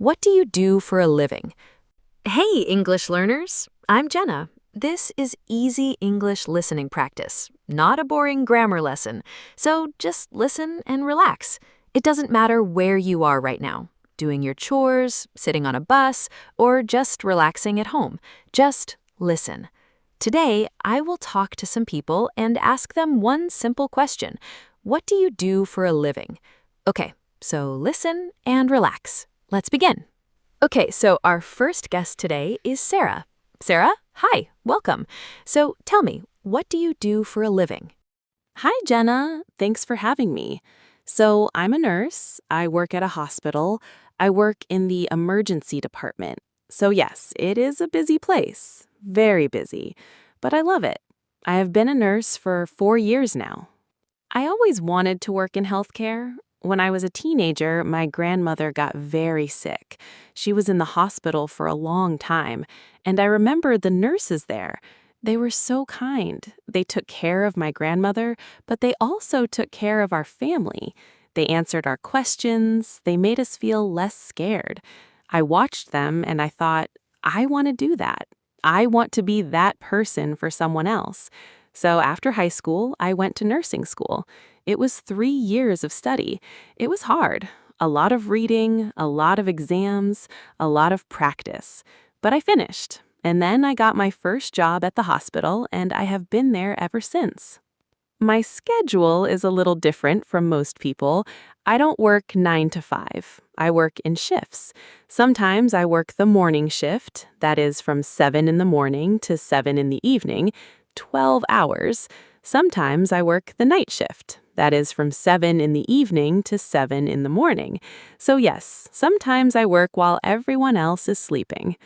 What do you do for a living? Hey, English learners! I'm Jenna. This is easy English listening practice, not a boring grammar lesson. So just listen and relax. It doesn't matter where you are right now, doing your chores, sitting on a bus, or just relaxing at home. Just listen. Today, I will talk to some people and ask them one simple question. What do you do for a living? Okay, so listen and relax. Let's begin. Okay, so our first guest today is Sarah. Sarah, hi, welcome. So tell me, what do you do for a living? Hi, Jenna. Thanks for having me. So, I'm a nurse. I work at a hospital. I work in the emergency department. So, yes, it is a busy place. Very busy. But I love it. I have been a nurse for 4 years now. I always wanted to work in healthcare. When I was a teenager, my grandmother got very sick. She was in the hospital for a long time, and I remember the nurses there. They were so kind. They took care of my grandmother, but they also took care of our family. They answered our questions. They made us feel less scared. I watched them and I thought, I want to do that. I want to be that person for someone else. So after high school, I went to nursing school. It was 3 years of study. It was hard. A lot of reading, a lot of exams, a lot of practice. But I finished. And then I got my first job at the hospital, and I have been there ever since. My schedule is a little different from most people. I don't work 9 to 5. I work in shifts. Sometimes I work the morning shift, that is from 7 in the morning to 7 in the evening, 12 hours. Sometimes I work the night shift, that is from 7 in the evening to 7 in the morning. So yes, sometimes I work while everyone else is sleeping.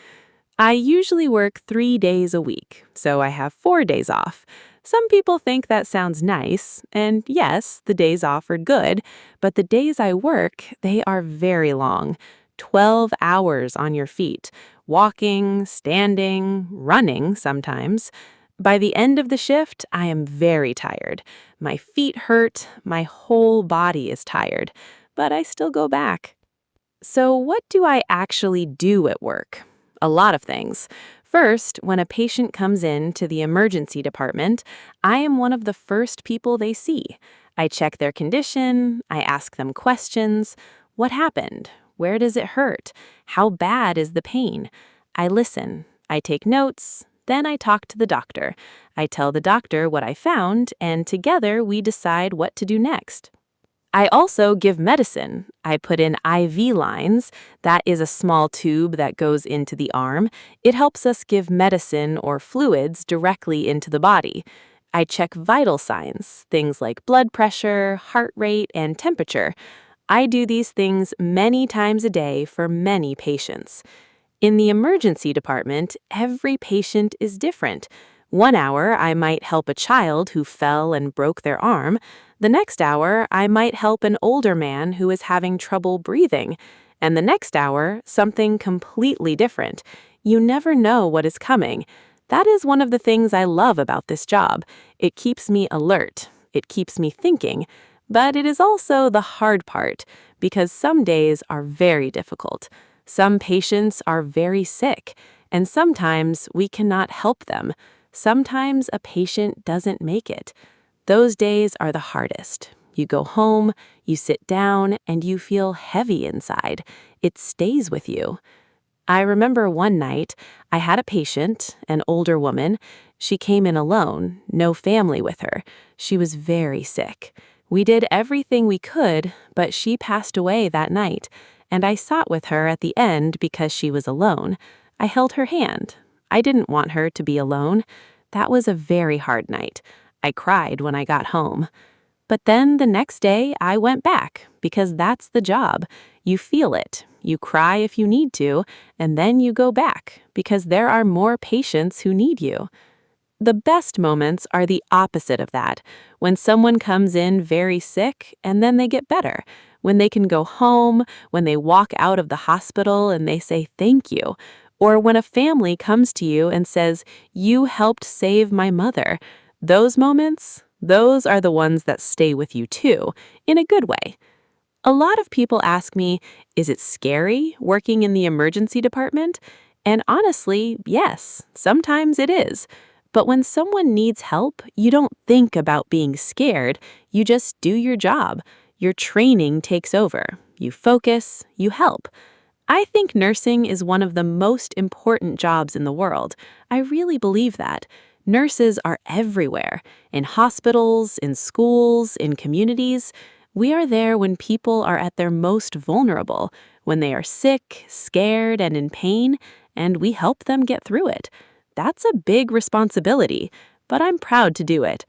I usually work 3 days a week, so I have 4 days off. Some people think that sounds nice, and yes, the days off are good, but the days I work, they are very long. 12 hours on your feet, walking, standing, running sometimes. By the end of the shift, I am very tired. My feet hurt, my whole body is tired, but I still go back. So what do I actually do at work? A lot of things. First, when a patient comes in to the emergency department, I am one of the first people they see. I check their condition, I ask them questions. What happened? Where does it hurt? How bad is the pain? I listen. I take notes. Then I talk to the doctor. I tell the doctor what I found, and together we decide what to do next. I also give medicine. I put in IV lines. That is a small tube that goes into the arm. It helps us give medicine or fluids directly into the body. I check vital signs, things like blood pressure, heart rate, and temperature. I do these things many times a day for many patients. In the emergency department, every patient is different. 1 hour, I might help a child who fell and broke their arm. The next hour, I might help an older man who is having trouble breathing. And the next hour, something completely different. You never know what is coming. That is one of the things I love about this job. It keeps me alert. It keeps me thinking. But it is also the hard part, because some days are very difficult. Some patients are very sick, and sometimes we cannot help them. Sometimes a patient doesn't make it. Those days are the hardest. You go home, you sit down, and you feel heavy inside. It stays with you. I remember one night, I had a patient, an older woman. She came in alone, no family with her. She was very sick. We did everything we could, but she passed away that night. And I sat with her at the end because she was alone. I held her hand. I didn't want her to be alone. That was a very hard night. I cried when I got home. But then the next day, I went back because that's the job. You feel it. You cry if you need to, and then you go back because there are more patients who need you. The best moments are the opposite of that, when someone comes in very sick and then they get better, when they can go home, when they walk out of the hospital and they say thank you, or when a family comes to you and says, "You helped save my mother." Those moments, those are the ones that stay with you too, in a good way. A lot of people ask me, is it scary working in the emergency department? And honestly, yes, sometimes it is. But when someone needs help, you don't think about being scared. You just do your job. Your training takes over. You focus, you help. I think nursing is one of the most important jobs in the world. I really believe that. Nurses are everywhere, in hospitals, in schools, in communities. We are there when people are at their most vulnerable, when they are sick, scared, and in pain, and we help them get through it. That's a big responsibility, but I'm proud to do it.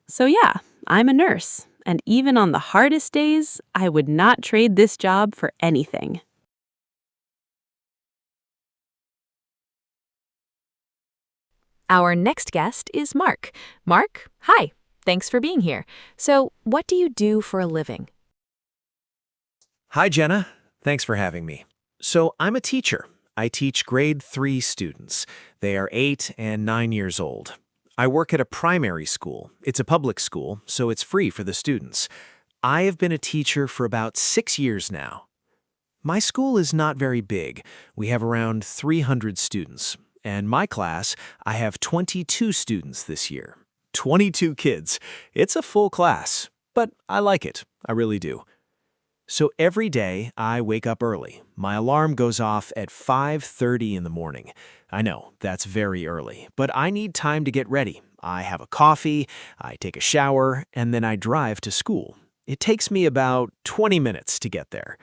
So yeah, I'm a nurse, and even on the hardest days, I would not trade this job for anything. Our next guest is Mark. Mark, hi. Thanks for being here. So, what do you do for a living? Hi, Jenna. Thanks for having me. So, I'm a teacher. I teach grade 3 students. They are 8 and 9 years old. I work at a primary school. It's a public school, so it's free for the students. I have been a teacher for about 6 years now. My school is not very big. We have around 300 students. And my class, I have 22 students this year. 22 kids. It's a full class, but I like it. I really do. So every day, I wake up early. My alarm goes off at 5:30 in the morning. I know, that's very early, but I need time to get ready. I have a coffee, I take a shower, and then I drive to school. It takes me about 20 minutes to get there.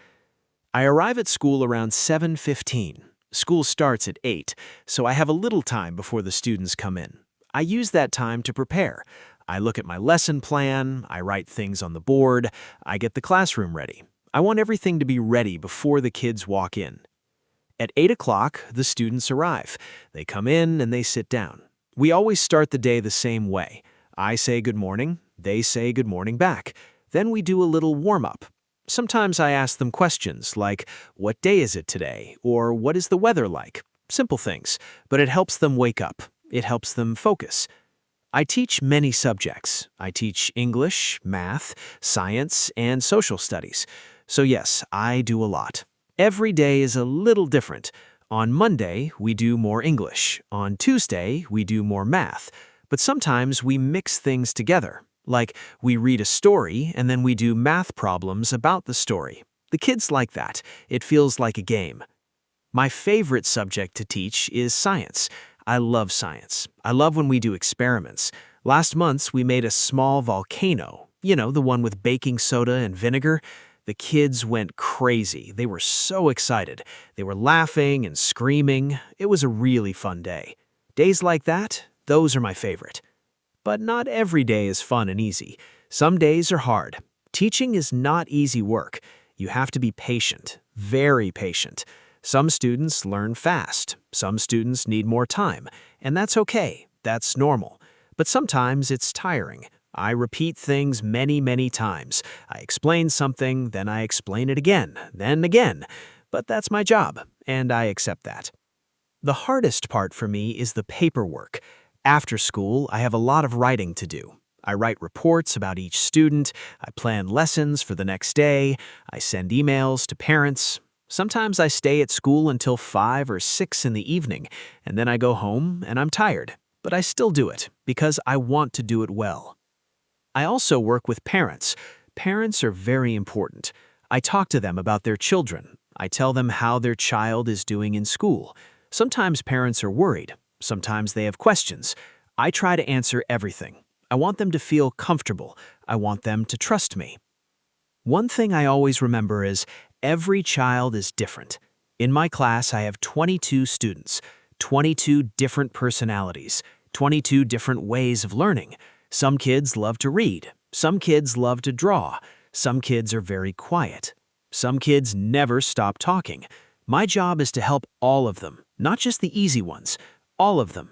I arrive at school around 7:15. School starts at 8, so I have a little time before the students come in. I use that time to prepare. I look at my lesson plan, I write things on the board, I get the classroom ready. I want everything to be ready before the kids walk in. At 8 o'clock, the students arrive. They come in and they sit down. We always start the day the same way. I say good morning, they say good morning back. Then we do a little warm-up. Sometimes I ask them questions like, what day is it today? Or what is the weather like? Simple things, but it helps them wake up. It helps them focus. I teach many subjects. I teach English, math, science, and social studies. So yes, I do a lot. Every day is a little different. On Monday, we do more English. On Tuesday, we do more math. But sometimes we mix things together. Like, we read a story and then we do math problems about the story. The kids like that. It feels like a game. My favorite subject to teach is science. I love science. I love when we do experiments. Last month, we made a small volcano. You know, the one with baking soda and vinegar. The kids went crazy. They were so excited. They were laughing and screaming. It was a really fun day. Days like that, those are my favorite. But not every day is fun and easy. Some days are hard. Teaching is not easy work. You have to be patient, very patient. Some students learn fast. Some students need more time. And that's okay. That's normal. But sometimes it's tiring. I repeat things many, many times. I explain something, then I explain it again, then again. But that's my job, and I accept that. The hardest part for me is the paperwork. After school, I have a lot of writing to do. I write reports about each student, I plan lessons for the next day, I send emails to parents. Sometimes I stay at school until 5 or 6 in the evening, and then I go home and I'm tired. But I still do it, because I want to do it well. I also work with parents. Parents are very important. I talk to them about their children. I tell them how their child is doing in school. Sometimes parents are worried. Sometimes they have questions. I try to answer everything. I want them to feel comfortable. I want them to trust me. One thing I always remember is every child is different. In my class, I have 22 students, 22 different personalities, 22 different ways of learning. Some kids love to read. Some kids love to draw. Some kids are very quiet. Some kids never stop talking. My job is to help all of them, not just the easy ones. All of them.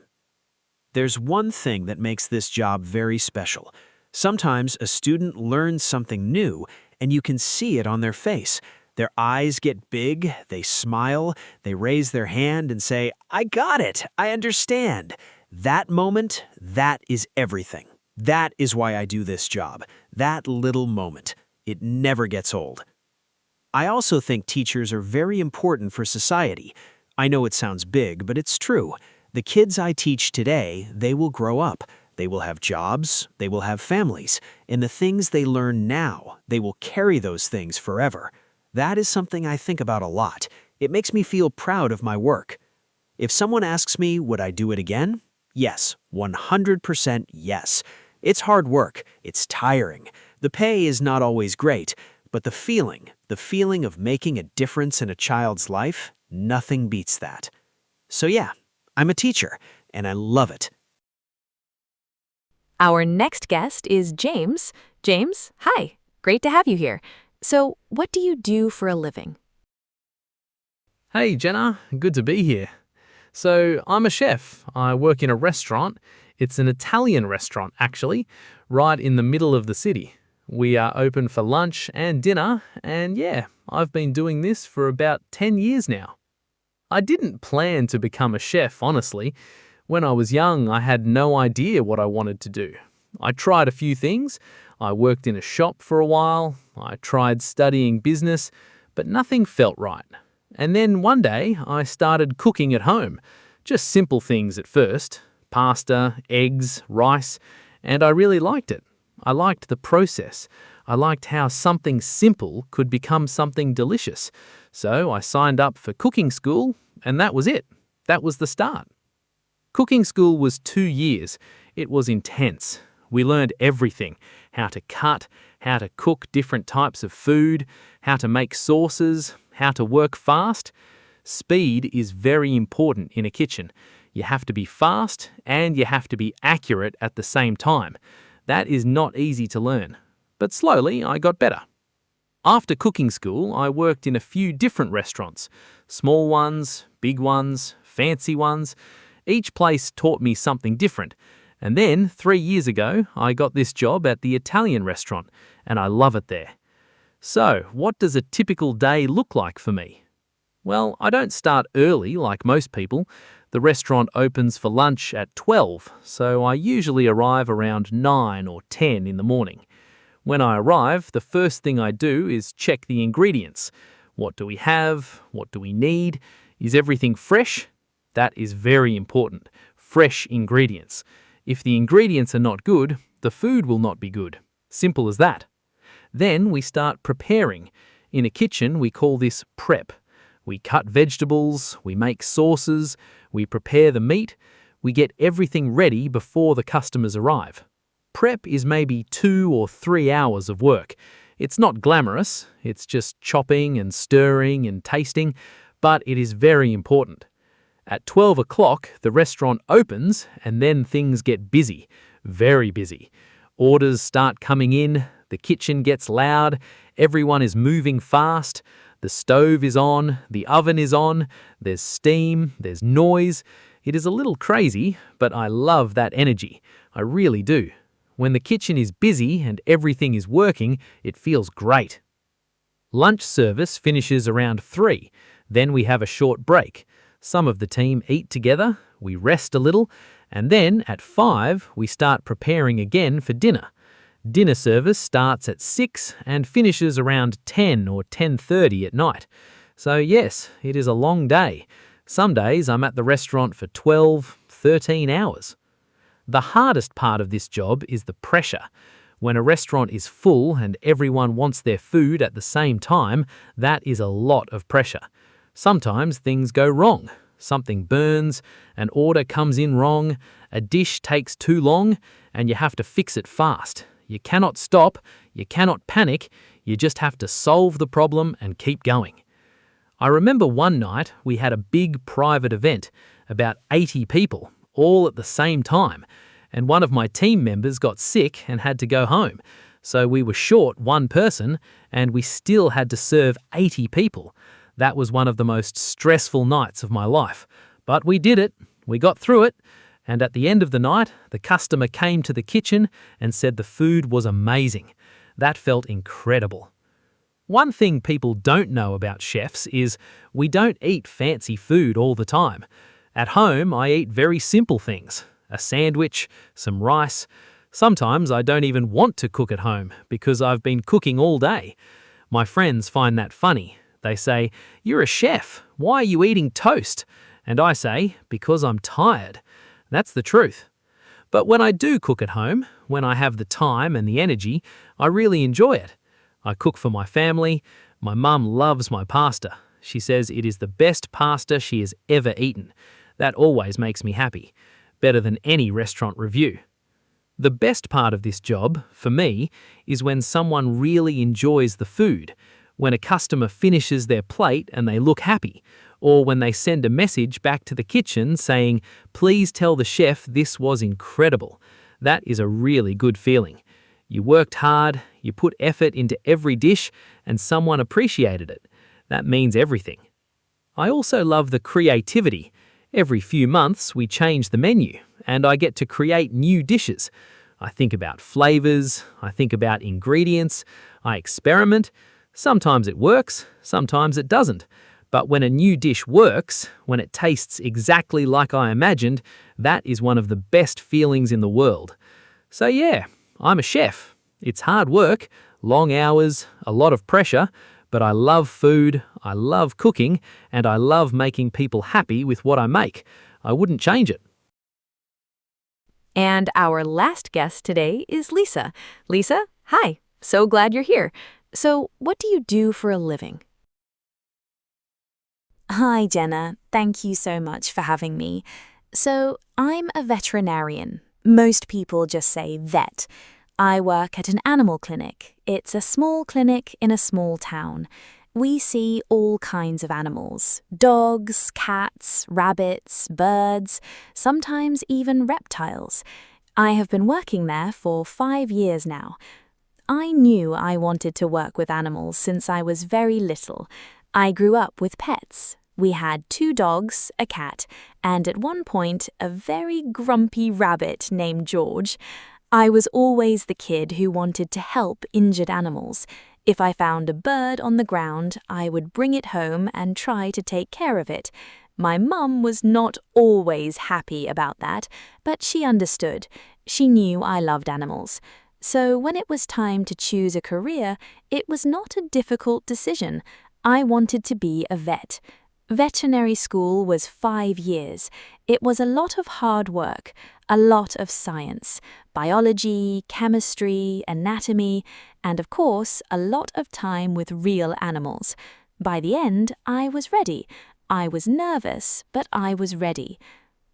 There's one thing that makes this job very special. Sometimes a student learns something new, and you can see it on their face. Their eyes get big, they smile, they raise their hand and say, "I got it, I understand." That moment, that is everything. That is why I do this job. That little moment. It never gets old. I also think teachers are very important for society. I know it sounds big, but it's true. The kids I teach today, they will grow up. They will have jobs, they will have families, and the things they learn now, they will carry those things forever. That is something I think about a lot. It makes me feel proud of my work. If someone asks me, would I do it again? Yes, 100% yes. It's hard work, it's tiring. The pay is not always great, but the feeling of making a difference in a child's life, nothing beats that. So yeah, I'm a teacher, and I love it. Our next guest is James. James, hi. Great to have you here. So, what do you do for a living? Hey Jenna, good to be here. So, I'm a chef. I work in a restaurant. It's an Italian restaurant, actually, right in the middle of the city. We are open for lunch and dinner, and yeah, I've been doing this for about 10 years now. I didn't plan to become a chef, honestly. When I was young, I had no idea what I wanted to do. I tried a few things. I worked in a shop for a while. I tried studying business, but nothing felt right. And then one day, I started cooking at home. Just simple things at first. Pasta, eggs, rice, and I really liked it. I liked the process. I liked how something simple could become something delicious. So I signed up for cooking school, and that was it. That was the start. Cooking school was 2 years. It was intense. We learned everything: how to cut, how to cook different types of food, how to make sauces, how to work fast. Speed is very important in a kitchen. You have to be fast and you have to be accurate at the same time. That is not easy to learn. But slowly I got better. After cooking school, I worked in a few different restaurants. Small ones, big ones, fancy ones. Each place taught me something different. And then, 3 years ago, I got this job at the Italian restaurant, and I love it there. So, what does a typical day look like for me? Well, I don't start early like most people. The restaurant opens for lunch at 12, so I usually arrive around 9 or 10 in the morning. When I arrive, the first thing I do is check the ingredients. What do we have? What do we need? Is everything fresh? That is very important. Fresh ingredients. If the ingredients are not good, the food will not be good. Simple as that. Then we start preparing. In a kitchen, we call this prep. We cut vegetables, we make sauces, we prepare the meat, we get everything ready before the customers arrive. Prep is maybe 2 or 3 hours of work. It's not glamorous, it's just chopping and stirring and tasting, but it is very important. At 12 o'clock, the restaurant opens and then things get busy, very busy. Orders start coming in, the kitchen gets loud, everyone is moving fast, the stove is on, the oven is on, there's steam, there's noise. It is a little crazy, but I love that energy. I really do. When the kitchen is busy and everything is working, it feels great. Lunch service finishes around 3. Then we have a short break. Some of the team eat together, we rest a little, and then at 5 we start preparing again for dinner. Dinner service starts at 6 and finishes around 10 or 10:30 at night. So yes, it is a long day. Some days I'm at the restaurant for 12, 13 hours. The hardest part of this job is the pressure. When a restaurant is full and everyone wants their food at the same time, that is a lot of pressure. Sometimes things go wrong. Something burns, an order comes in wrong, a dish takes too long, and you have to fix it fast. You cannot stop, you cannot panic, you just have to solve the problem and keep going. I remember one night we had a big private event, about 80 people, all at the same time, and one of my team members got sick and had to go home. So we were short one person, and we still had to serve 80 people. That was one of the most stressful nights of my life. But we did it, we got through it, and at the end of the night, the customer came to the kitchen and said the food was amazing. That felt incredible. One thing people don't know about chefs is we don't eat fancy food all the time. At home, I eat very simple things. A sandwich, some rice. Sometimes I don't even want to cook at home because I've been cooking all day. My friends find that funny. They say, "You're a chef. Why are you eating toast?" And I say, "Because I'm tired." That's the truth. But when I do cook at home, when I have the time and the energy, I really enjoy it. I cook for my family. My mum loves my pasta. She says it is the best pasta she has ever eaten. That always makes me happy. Better than any restaurant review. The best part of this job, for me, is when someone really enjoys the food, when a customer finishes their plate and they look happy, or when they send a message back to the kitchen saying, "Please tell the chef this was incredible." That is a really good feeling. You worked hard, you put effort into every dish, and someone appreciated it. That means everything. I also love the creativity. Every few months we change the menu, and I get to create new dishes. I think about flavors, I think about ingredients, I experiment. Sometimes it works, sometimes it doesn't. But when a new dish works, when it tastes exactly like I imagined, that is one of the best feelings in the world. So yeah, I'm a chef. It's hard work, long hours, a lot of pressure, but I love food, I love cooking, and I love making people happy with what I make. I wouldn't change it. And our last guest today is Lisa. Lisa, hi. So glad you're here. So, what do you do for a living? Hi, Jenna. Thank you so much for having me. So, I'm a veterinarian. Most people just say vet. I work at an animal clinic. It's a small clinic in a small town. We see all kinds of animals: dogs, cats, rabbits, birds, sometimes even reptiles. I have been working there for 5 years now. I knew I wanted to work with animals since I was very little. I grew up with pets. We had 2 dogs, a cat, and at one point a very grumpy rabbit named George. I was always the kid who wanted to help injured animals. If I found a bird on the ground, I would bring it home and try to take care of it. My mum was not always happy about that, but she understood. She knew I loved animals. So when it was time to choose a career, it was not a difficult decision. I wanted to be a vet. Veterinary school was 5 years. It was a lot of hard work, a lot of science, biology, chemistry, anatomy, and of course, a lot of time with real animals. By the end, I was ready. I was nervous, but I was ready.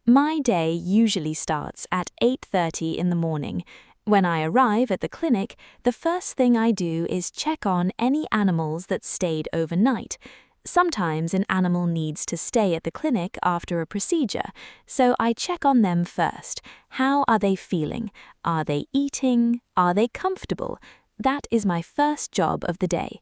My day usually starts at 8:30 in the morning. When I arrive at the clinic, the first thing I do is check on any animals that stayed overnight. Sometimes an animal needs to stay at the clinic after a procedure, so I check on them first. How are they feeling? Are they eating? Are they comfortable? That is my first job of the day.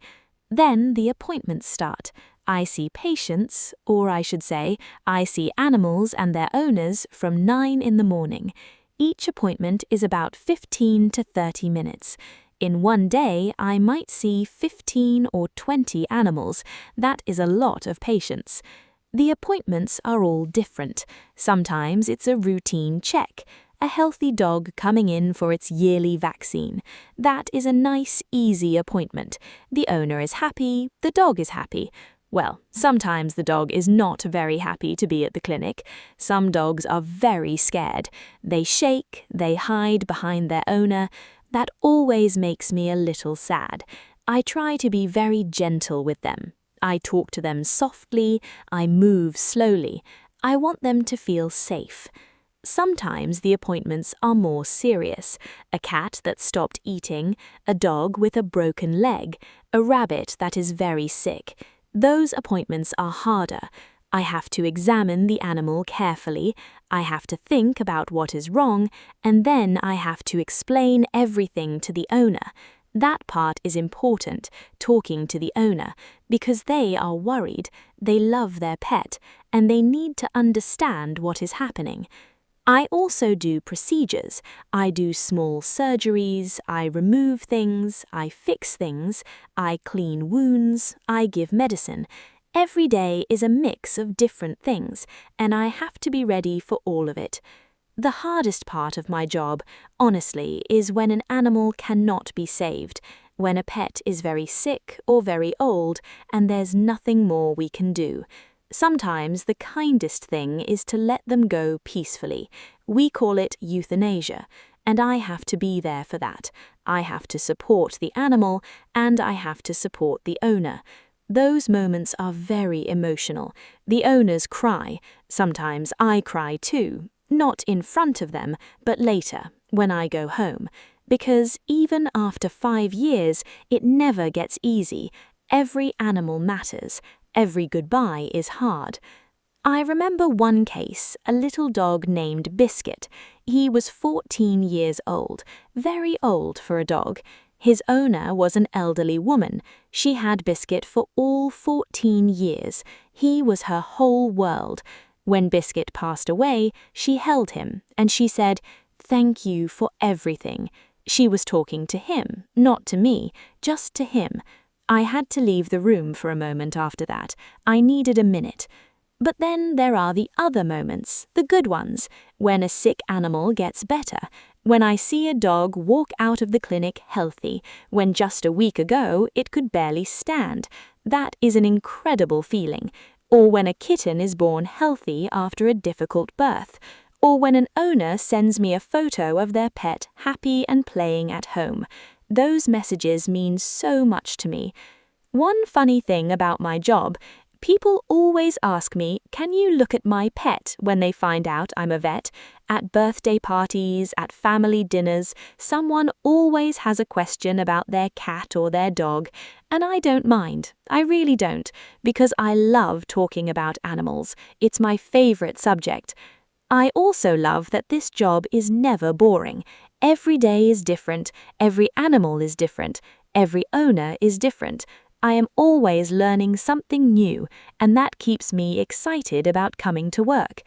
Then the appointments start. I see patients, or I should say, I see animals and their owners from 9 in the morning. Each appointment is about 15 to 30 minutes. In one day, I might see 15 or 20 animals. That is a lot of patients. The appointments are all different. Sometimes it's a routine check. A healthy dog coming in for its yearly vaccine. That is a nice, easy appointment. The owner is happy, the dog is happy. Well, sometimes the dog is not very happy to be at the clinic. Some dogs are very scared. They shake, they hide behind their owner. That always makes me a little sad. I try to be very gentle with them. I talk to them softly, I move slowly. I want them to feel safe. Sometimes the appointments are more serious. A cat that stopped eating, a dog with a broken leg, a rabbit that is very sick. Those appointments are harder. I have to examine the animal carefully, I have to think about what is wrong, and then I have to explain everything to the owner. That part is important, talking to the owner, because they are worried, they love their pet, and they need to understand what is happening. I also do procedures. I do small surgeries, I remove things, I fix things, I clean wounds, I give medicine. Every day is a mix of different things, and I have to be ready for all of it. The hardest part of my job, honestly, is when an animal cannot be saved. when a pet is very sick or very old and there's nothing more we can do. Sometimes the kindest thing is to let them go peacefully. We call it euthanasia, and I have to be there for that. I have to support the animal, and I have to support the owner. Those moments are very emotional. The owners cry. Sometimes I cry too, not in front of them, but later, when I go home. Because even after 5 years, it never gets easy. Every animal matters. Every goodbye is hard. I remember one case, a little dog named Biscuit. He was 14 years old, very old for a dog. His owner was an elderly woman. She had Biscuit for all 14 years. He was her whole world. When Biscuit passed away, she held him, and she said, "Thank you for everything." She was talking to him, not to me, just to him. I had to leave the room for a moment after that. I needed a minute. But then there are the other moments, the good ones, when a sick animal gets better, when I see a dog walk out of the clinic healthy, when just a week ago it could barely stand. That is an incredible feeling. Or when a kitten is born healthy after a difficult birth. Or when an owner sends me a photo of their pet happy and playing at home. Those messages mean so much to me. One funny thing about my job, people always ask me, "Can you look at my pet?" when they find out I'm a vet. At birthday parties, at family dinners, someone always has a question about their cat or their dog. And I don't mind. I really don't, because I love talking about animals. It's my favorite subject. I also love that this job is never boring. Every day is different, every animal is different, every owner is different. I am always learning something new, and that keeps me excited about coming to work.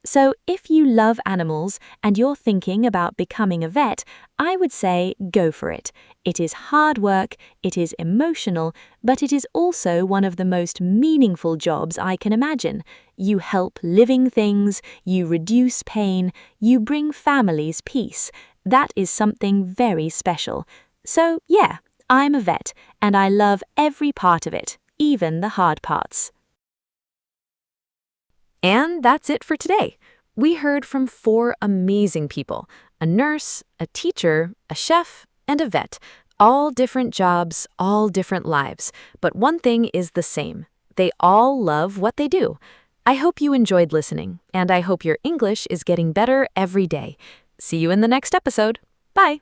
So if you love animals and you're thinking about becoming a vet, I would say go for it. It is hard work, it is emotional, but it is also one of the most meaningful jobs I can imagine. You help living things, you reduce pain, you bring families peace. That is something very special. So yeah, I'm a vet, and I love every part of it, even the hard parts. And that's it for today. We heard from 4 amazing people: a nurse, a teacher, a chef, and a vet. All different jobs, all different lives. But one thing is the same. They all love what they do. I hope you enjoyed listening, and I hope your English is getting better every day. See you in the next episode. Bye.